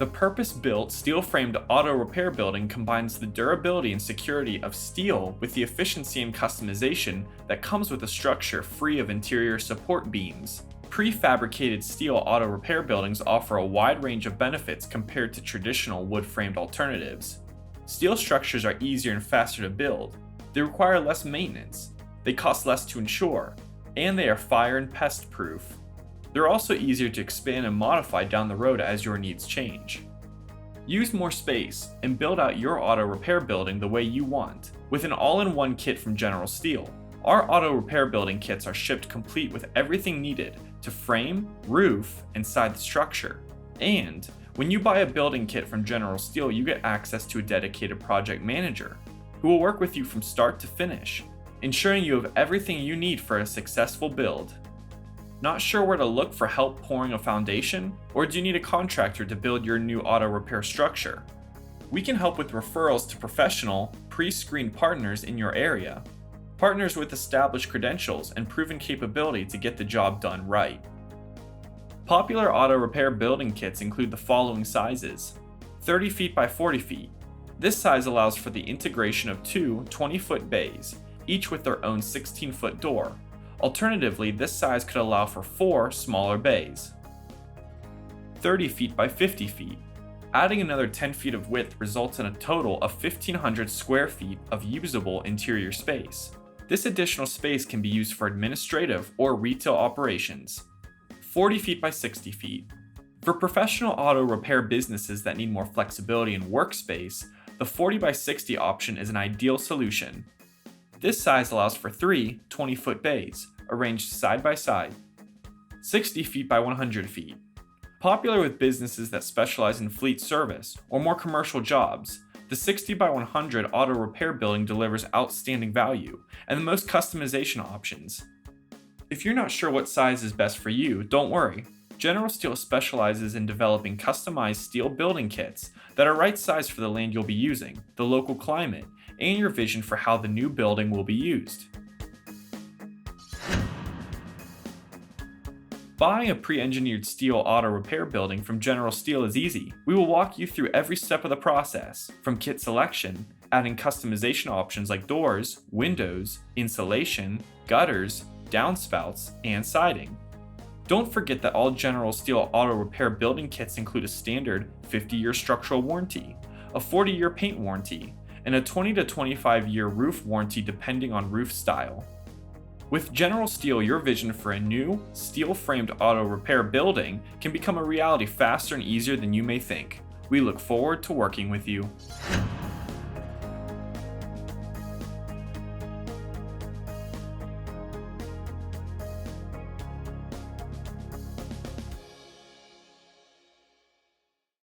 The purpose-built steel-framed auto repair building combines the durability and security of steel with the efficiency and customization that comes with a structure free of interior support beams. Prefabricated steel auto repair buildings offer a wide range of benefits compared to traditional wood-framed alternatives. Steel structures are easier and faster to build. They require less maintenance. They cost less to insure, and they are fire and pest proof. They're also easier to expand and modify down the road as your needs change. Use more space and build out your auto repair building the way you want with an all-in-one kit from General Steel. Our auto repair building kits are shipped complete with everything needed to frame, roof, and side the structure. And when you buy a building kit from General Steel, you get access to a dedicated project manager who will work with you from start to finish, ensuring you have everything you need for a successful build. Not sure where to look for help pouring a foundation? Or do you need a contractor to build your new auto repair structure? We can help with referrals to professional, pre-screened partners in your area. Partners with established credentials and proven capability to get the job done right. Popular auto repair building kits include the following sizes: 30 feet by 40 feet. This size allows for the integration of two 20-foot bays, each with their own 16-foot door. Alternatively, this size could allow for 4 smaller bays. 30 feet by 50 feet. Adding another 10 feet of width results in a total of 1,500 square feet of usable interior space. This additional space can be used for administrative or retail operations. 40 feet by 60 feet. For professional auto repair businesses that need more flexibility in workspace, the 40 by 60 option is an ideal solution. This size allows for 3 20-foot bays, arranged side by side. 60 feet by 100 feet. Popular with businesses that specialize in fleet service or more commercial jobs, the 60 by 100 auto repair building delivers outstanding value and the most customization options. If you're not sure what size is best for you, don't worry. General Steel specializes in developing customized steel building kits that are right sized for the land you'll be using, the local climate, and your vision for how the new building will be used. Buying a pre-engineered steel auto repair building from General Steel is easy. We will walk you through every step of the process, from kit selection, adding customization options like doors, windows, insulation, gutters, downspouts, and siding. Don't forget that all General Steel auto repair building kits include a standard 50-year structural warranty, a 40-year paint warranty, and a 20 to 25-year roof warranty depending on roof style. With General Steel, your vision for a new, steel-framed auto repair building can become a reality faster and easier than you may think. We look forward to working with you.